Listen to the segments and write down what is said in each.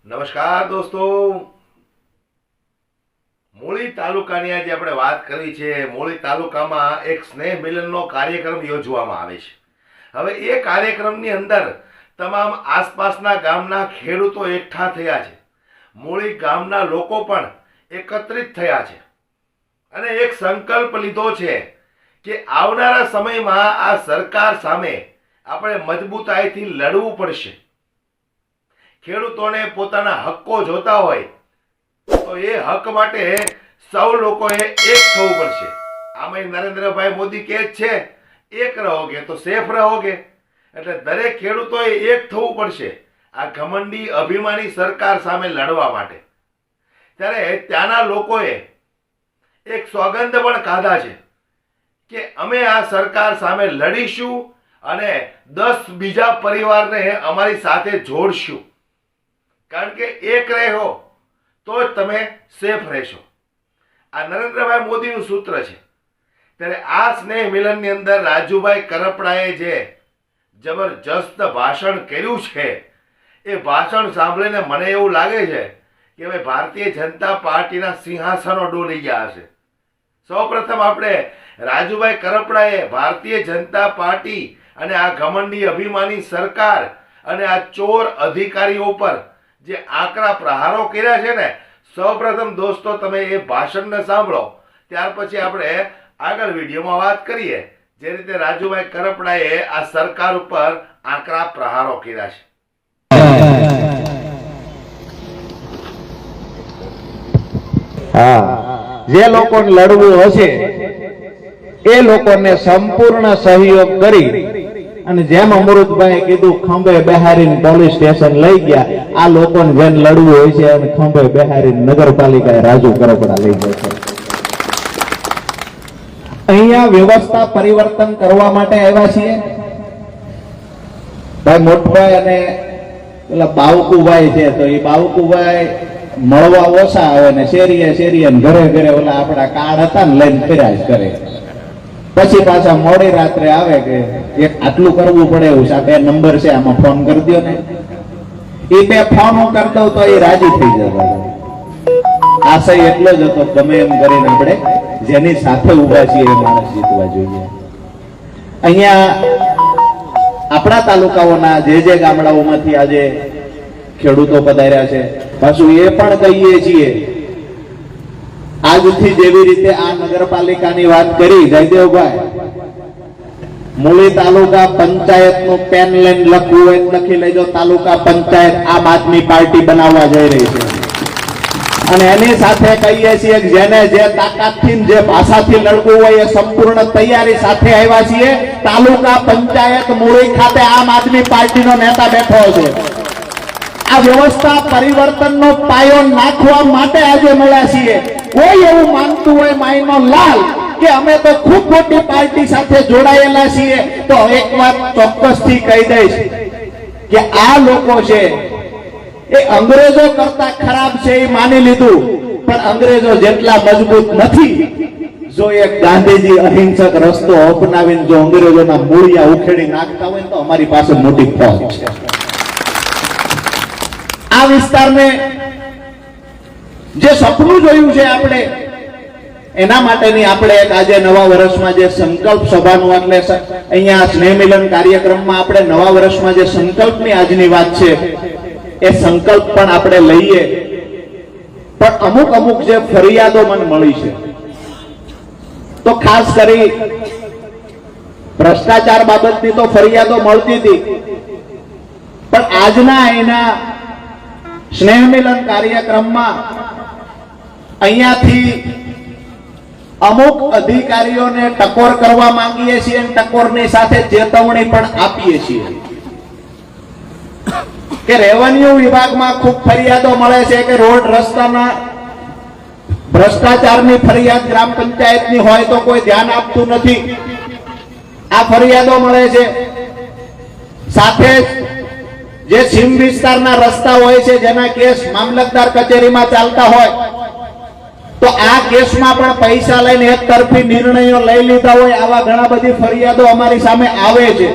નમસ્કાર દોસ્તો, મૂળી તાલુકાની આજે આપણે વાત કરી છે. મૂળી તાલુકામાં એક સ્નેહ મિલનનો કાર્યક્રમ યોજવામાં આવે છે. હવે એ કાર્યક્રમની અંદર તમામ આસપાસના ગામના ખેડૂતો એકઠા થયા છે. મૂળી ગામના લોકો પણ એકત્રિત થયા છે અને એક સંકલ્પ લીધો છે કે આવનારા સમયમાં આ સરકાર સામે આપણે મજબૂતાઈથી લડવું પડશે. ખેડૂતોને પોતાના હક્કો જોતા હોય તો એ હક માટે સૌ લોકોએ એક થવું પડશે. આમાં નરેન્દ્રભાઈ મોદી કહે છે એક રહોગે તો સેફ રહોગે, એટલે દરેક ખેડૂતોએ એક થવું પડશે આ ઘમંડી અભિમાની સરકાર સામે લડવા માટે. ત્યારે ત્યાંના લોકોએ એક સોગંદ પણ કાઢા છે કે અમે આ સરકાર સામે લડીશું અને 10 બીજા પરિવારને અમારી સાથે જોડશું, કારણ કે એક રહો તો જ તમે સેફ રહેશો. આ નરેન્દ્રભાઈ મોદીનું સૂત્ર છે. ત્યારે આ સ્નેહ મિલનની અંદર રાજુભાઈ કરપડાએ જે જબરજસ્ત ભાષણ કર્યું છે એ ભાષણ સાંભળીને મને એવું લાગે છે કે ભાઈ ભારતીય જનતા પાર્ટીના સિંહાસનો ડોલી ગયા હશે. સૌપ્રથમ આપણે રાજુભાઈ કરપડાએ ભારતીય જનતા પાર્ટી અને આ ઘમંડી અભિમાની સરકાર અને આ ચોર અધિકારીઓ પર જે આકરા પ્રહારો કર્યા છે ને, સૌપ્રથમ દોસ્તો તમે એ ભાષણને સાંભળો, ત્યાર પછી આપણે આગળ વિડીયોમાં વાત કરીએ જે રીતે રાજુભાઈ કરપડાએ આ સરકાર ઉપર આકરા પ્રહારો કર્યા છે. હા, જે લોકોને લડવું હશે એ લોકોને સંપૂર્ણ સહયોગ કરી અને જેમ અમૃતભાઈ કીધું ખંભે બેહારીને પોલીસ સ્ટેશન લઈ ગયા, આ લોકોને જેને લડવું હોય છે અને ખંભે બેહારીને નગરપાલિકાએ રાજુ કરપડા લઈ જાય છે. અહીંયા વ્યવસ્થા પરિવર્તન કરવા માટે આવ્યા છીએ. ભાઈ મોટભાઈ અને પેલા બાવકુભાઈ છે તો એ બાવકુભાઈ મળવા ઓછા આવે ને શેરીએ ઘરે ઘરે ઓલા આપણા કાર્ડ હતા ને લઈને ફેરાજ કરે, પછી પાછા મોડી રાત્રે આવે કે એક આટલું કરવું પડે એવું છે, આ 2 નંબર છે આમાં ફોન કરી દો ને. એ 2 ફોન હું કરી દઉં તો એ રાજી થઈ જતા. આશય એટલો જ હતો ગમે એમ કરીને આપણે જેની સાથે ઉભા છીએ એ માણસ જીતવા જોઈએ. અહીંયા આપણા તાલુકાઓના જે ગામડાઓમાંથી આજે ખેડૂતો પધાર્યા છે. પાછું એ પણ કહીએ છીએ આજથી જેવી રીતે આ નગરપાલિકાની વાત કરી જયદેવભાઈ, મૂળી તાલુકા પંચાયતનું પેન લઈને લખવું હોય લખી લેજો. તાલુકા પંચાયત આમ આદમી પાર્ટી બનાવવા જઈ રહી છે અને એની સાથે કહીએ છીએ કે જેને જે તાકાતથી જે ભાષાથી લડવું હોય એ સંપૂર્ણ તૈયારી સાથે આવ્યા છીએ. તાલુકા પંચાયત મૂળી ખાતે આમ આદમી પાર્ટીનો નેતા બેઠો છે. આ વ્યવસ્થા પરિવર્તનનો પાયો નાખવા માટે આજે મળ્યા છીએ. કોઈ એવું માનતું હોય માઈનો લાલ કે અમે તો ખૂબ મોટી પાર્ટી સાથે જોડાયેલા છીએ, તો એક વાત ચોક્કસથી કહી દઈશ કે આ લોકો છે એ અંગ્રેજો કરતા ખરાબ છે એ માની લીધું, પણ અંગ્રેજો જેટલા મજબૂત નથી. જો એક ગાંધીજી અહિંસક રસ્તો અપનાવીને જો અંગ્રેજોના મૂળિયા ઉખેડી નાખતા હોય તો અમારી પાસે મોટી ફોજ છે. આ વિસ્તારને જે સપનું જોયું છે આપણે, એના માટેની આપણે એક આજે નવા વર્ષમાં જે સંકલ્પ સભાનું એટલે અહીંયા સ્નેહ મિલન કાર્યક્રમમાં આપણે નવા વર્ષમાં જે સંકલ્પની આજની વાત છે એ સંકલ્પ પણ આપણે લઈએ. પણ અમુક જે ફરિયાદો મને મળી છે, તો ખાસ કરી ભ્રષ્ટાચાર બાબતની તો ફરિયાદો મળતી હતી, પણ આજના એના સ્નેહ મિલન કાર્યક્રમમાં અહીંયાથી અમુક અધિકારીઓને ટકોર કરવા માંગીએ છીએ અને ટકોરની સાથે ચેતવણી પણ આપીએ છીએ કે રેવન્યુ વિભાગમાં ખૂબ ફરિયાદો મળે છે કે રોડ રસ્તાના ભ્રષ્ટાચારની ફરિયાદ ગ્રામ પંચાયતની હોય તો કોઈ ધ્યાન આપતું નથી. આ ફરિયાદો મળે છે. સાથે જે સીમ વિસ્તારના રસ્તા હોય છે જેના કેસ મામલતદાર કચેરીમાં ચાલતા હોય તો આ કેસમાં પણ પૈસા લઈને એક તરફી નિર્ણયો લઈ લીધા હોય, આવા ઘણા બધી ફરિયાદો અમારી સામે આવે છે.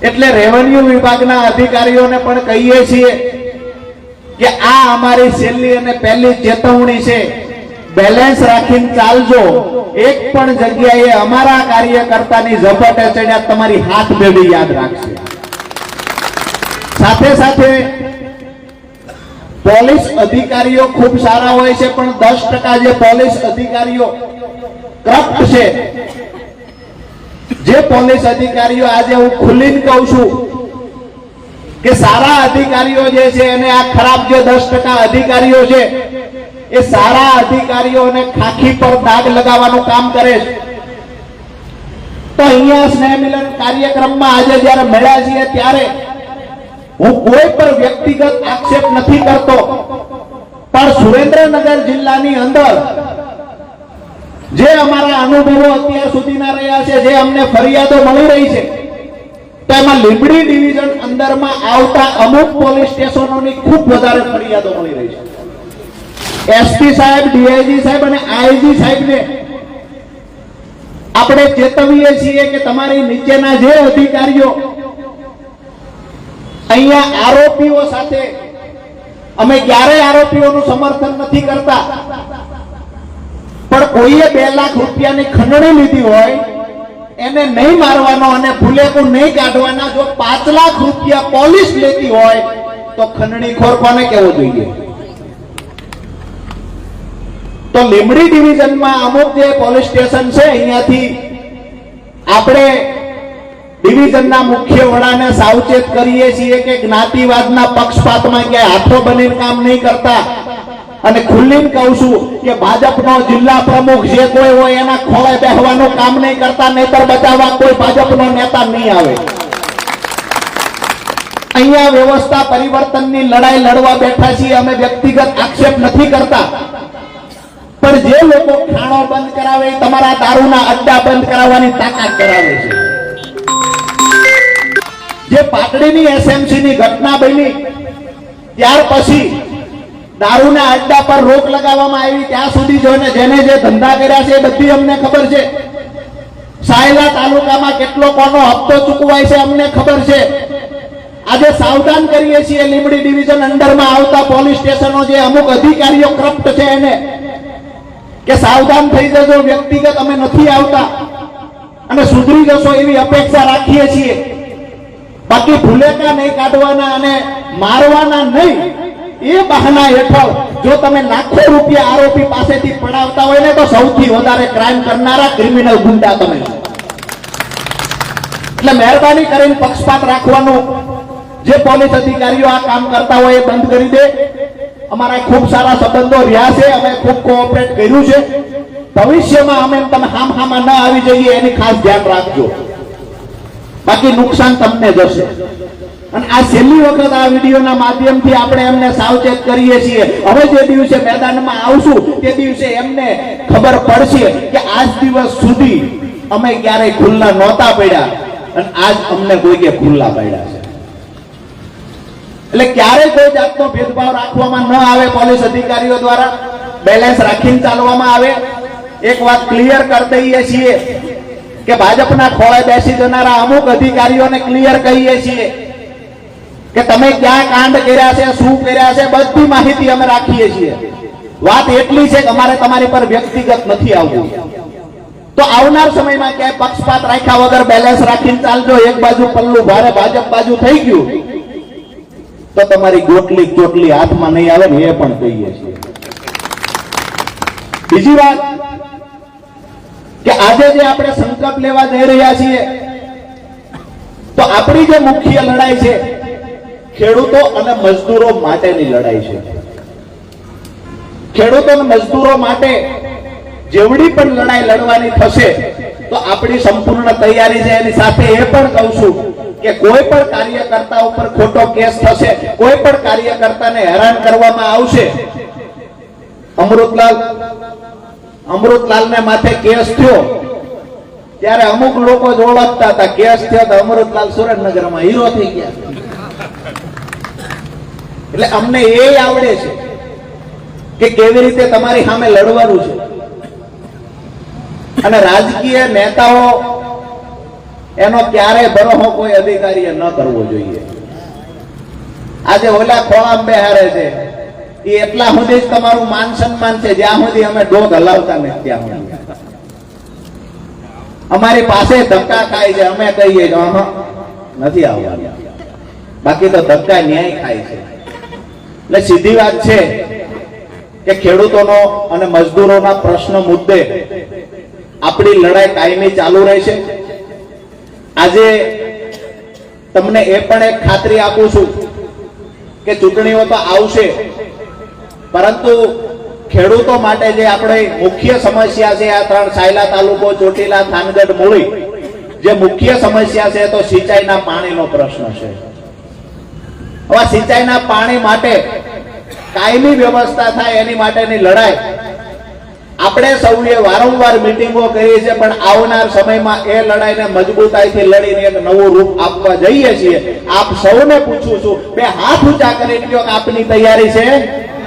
એટલે રેવન્યુ વિભાગના અધિકારીઓને પણ કહીએ છીએ કે આ અમારી છેલ્લી અને પહેલી ચેતવણી છે, બેલેન્સ રાખીને ચાલજો. એક પણ જગ્યાએ અમારા કાર્યકર્તાની ઝપટે ચડ્યા તમારી હાથ બેડી યાદ રાખશે. સાથે સાથે પોલીસ અધિકારીઓ ખૂબ સારા હોય છે, પણ 10% જે પોલીસ અધિકારીઓ કરપ્ટ છે, જે પોલીસ અધિકારીઓ આજે હું ખુલ્લીને કહું છું કે સારા અધિકારીઓ જે છે એને આ ખરાબ જે 10% અધિકારીઓ છે એ સારા અધિકારીઓને ખાખી પર દાગ લગાવવાનું કામ કરે છે. તો અહીંયા સ્નેહ મિલન કાર્યક્રમમાં આજે જ્યારે મળ્યા છીએ ત્યારે હું કોઈ પર વ્યક્તિગત આક્ષેપ નથી કરતો, પણ સુરેન્દ્રનગર જિલ્લાની અંદર જે અમારા અનુભવો અત્યાર સુધીના રહ્યા છે, જે અમને ફરિયાદો મળી રહી છે, તો એમાં લીંબડી ડિવિઝન અંદરમાં આવતા અમુક પોલીસ સ્ટેશનોની ખૂબ વધારે ફરિયાદો મળી રહી છે. એસપી સાહેબ, ડીઆઈજી સાહેબ અને આઈજી સાહેબને આપણે ચેતવીએ છીએ કે તમારી નીચેના જે અધિકારીઓ અહીંયા આરોપીઓ સાથે, અમે ક્યારેય આરોપીઓનું સમર્થન નથી કરતા, પણ કોઈએ 2 લાખ રૂપિયાની ખંડણી લીધી હોય એને નહીં મારવાનો અને ભૂલેકું નહીં કાઢવાના. જો 5 લાખ રૂપિયા પોલીસ લેતી હોય તો ખંડણીખોર કોને કહેવો જોઈએ? તો લીંબડી ડિવિઝનમાં અમુક જે પોલીસ સ્ટેશન છે, અહીંયાથી આપણે ડિવિઝનના મુખ્ય વડાને સાવચેત કરીએ છીએ કે જ્ઞાતિવાદના પક્ષપાતમાં ક્યાંય હાથો બનીને કામ નહીં કરતા. અને ખુલ્લીને કહું છું કે ભાજપનો જિલ્લા પ્રમુખ જે કોઈ હોય એના ખોળે બેહવાનું કામ નહીં કરતા, નહીતર બચાવવા કોઈ ભાજપનો નેતા નહીં આવે. અહીંયા વ્યવસ્થા પરિવર્તનની લડાઈ લડવા બેઠા છીએ. અમે વ્યક્તિગત આક્ષેપ નથી કરતા, પણ જે લોકો ખાણો બંધ કરાવે, તમારા દારૂના અડ્ડા બંધ કરાવવાની તાકાત કરાવે છે. જે પાટડીની એસએમસીની ઘટના બની ત્યાર પછી દારૂના અડ્ડા પર રોક લગાવવામાં આવી, ત્યાં સુધી જોઈને જેને જે ધંધા કર્યા છે એ બધી અમને ખબર છે. સાયલા તાલુકામાં કેટલો કોનો હપ્તો ચૂકવાય છે અમને ખબર છે. આજે સાવધાન કરીએ છીએ લીંબડી ડિવિઝન અંડરમાં આવતા પોલીસ સ્ટેશનો જે અમુક અધિકારીઓ કરપ્ટ છે એને કે સાવધાન થઈ જજો. વ્યક્તિગત અમે નથી આવતા અને સુધરી જશો એવી અપેક્ષા રાખીએ છીએ. બાકી ભૂલેકા નહીં કાઢવાના અને મારવાના નહીં, એ બહાના હેઠળ જો તમે લાખો રૂપિયા આરોપી પાસેથી પડાવતા હોય ને તો સૌથી વધારે ક્રાઇમ કરનારા ક્રિમિનલ ગુંડા તમે. એટલે મહેરબાની કરીને પક્ષપાત રાખવાનું, જે પોલીસ અધિકારીઓ આ કામ કરતા હોય એ બંધ કરી દે. અમારા ખૂબ સારા સંબંધો રહ્યા છે, અમે ખૂબ કોઓપરેટ કર્યું છે. ભવિષ્યમાં અમે તમે હામહામાં ન આવી જઈએ એની ખાસ ધ્યાન રાખજો, બાકી નુકસાન તમને જશે. અને આ છેલ્લી વખત આ વિડીયોના માધ્યમથી આપણે એમને સાવચેત કરીએ છીએ. હવે જે દિવસે મેદાનમાં આવશું તે દિવસે એમને ખબર પડશે કે આજ દિવસ સુધી અમે ક્યારેય ખુલ્લા નહોતા પડ્યા અને આજ અમને કોઈએ ખુલ્લા પડ્યા છે. એટલે ક્યારેય કોઈ જાતનો ભેદભાવ રાખવામાં ન આવે. પોલીસ અધિકારીઓ દ્વારા બેલેન્સ રાખીને ચાલવામાં આવે. એક વાત ક્લિયર કરી દઈએ છીએ કે ભાજપના ખોળે બેસી જનારા અમુક અધિકારીઓને ક્લિયર કહીએ છીએ કે તમે ક્યાં કાંડ કર્યા છે, શું કર્યા છે, બધી માહિતી અમે રાખીએ છીએ. વાત એટલી છે કે અમારે તમારી પર વ્યક્તિગત નથી આવવું. તો આવનાર સમયમાં ક્યાંય પક્ષપાત રાખ્યા વગર બેલેન્સ રાખીને ચાલજો. એક બાજુ પલ્લું ભારે ભાજપ બાજુ થઈ ગયું તો તમારી ગોટલી ચોટલી હાથમાં નહીં આવે ને એ પણ કહીએ છીએ. બીજી વાત કે આજે જે આપણે સંકલ્પ લેવા જઈ રહ્યા છીએ તો આપણી જે મુખ્ય લડાઈ છે ખેડૂતો અને મજદૂરો માટેની લડાઈ છે. ખેડૂતો અને મજદૂરો માટે જેવડી પણ લડાઈ લડવાની થશે તો આપણી સંપૂર્ણ તૈયારી છે. એની સાથે એ પણ કહું છું કે કોઈ પણ કાર્યકર્તા ઉપર ખોટો કેસ થશે, કોઈ પણ કાર્યકર્તાને હેરાન કરવામાં આવશે. અમૃતલાલને માથે કેસ થયો ત્યારે અમુક લોકો જ ઓળખતા હતા, કેસ થયો તો અમૃતલાલ સુરેન્દ્રનગરમાં હીરો થઈ ગયા. એટલે અમને એ આવડે છે કે કેવી રીતે તમારી સામે લડવાનું છે. અને રાજકીય નેતાઓ એનો ક્યારે ભરોસો કોઈ અધિકારીએ ન કરવો જોઈએ. આજે ઓલા ખોળામાં બેહારે છે એ એટલા સુધી જ તમારું માન સન્માન છે જ્યાં સુધી અમે ડોગ હલાવતા નથી ત્યાં સુધી. અમારી પાસે ધક્કા ખાય છે, અમે કહીએ કે નથી આવવા, બાકી તો ધક્કા ન્યાય ખાય છે. એટલે સીધી વાત છે કે ખેડૂતોનો અને મજદૂરોના પ્રશ્ન મુદ્દે આપણી લડાઈ કાયમી ચાલુ રહેશે. આજે તમને એ પણ એક ખાતરી આપું છું કે ચૂંટણીઓ તો આવશે, પરંતુ ખેડૂતો માટે જે આપણે મુખ્ય સમસ્યા છે આ ત્રણ સાયલા તાલુકો, ચોટીલા, થાનગઢ, મૂળી, જે મુખ્ય સમસ્યા છે તો સિંચાઈના પાણીનો પ્રશ્ન છે. હવે સિંચાઈના પાણી માટે કાયમી વ્યવસ્થા થાય એની માટેની લડાઈ આપણે સૌએ વારંવાર મીટિંગો કરી છે, પણ આવનાર સમયમાં એ લડાઈને મજબૂતાઈથી લડીને એક નવું રૂપ આપવા જઈએ છીએ. આપ સૌને પૂછું છું, બે હાથ ઊંચા કરીને કહો કે આપની તૈયારી છે,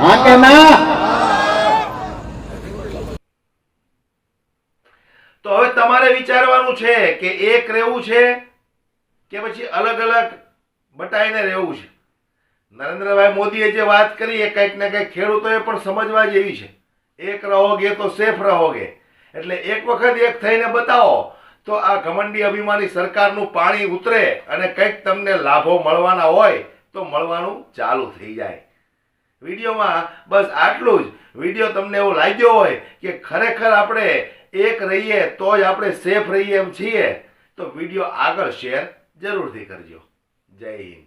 હા કે ના? તો હવે તમારે વિચારવાનું છે કે એક રહેવું છે કે પછી અલગ અલગ બટાઈને રહેવું છે. નરેન્દ્રભાઈ મોદીએ જે વાત કરી એ કંઈક ને કંઈક ખેડૂતોએ પણ સમજવા જેવી છે. એક રહોગે તો સેફ રહોગે, એટલે એક વખત એક થઈને બતાવો તો આ ઘમંડી અભિમાની સરકારનું પાણી ઉતરે અને કંઈક તમને લાભો મળવાના હોય તો મળવાનું ચાલુ થઈ જાય. વિડીયોમાં બસ આટલું જ. વિડીયો તમને એવું લાગ્યો હોય કે ખરેખર આપણે એક રહીએ તો જ આપણે સેફ રહીએ એમ છીએ તો વિડીયો આગળ શેર જરૂરથી કરજો. જય હિન્દ.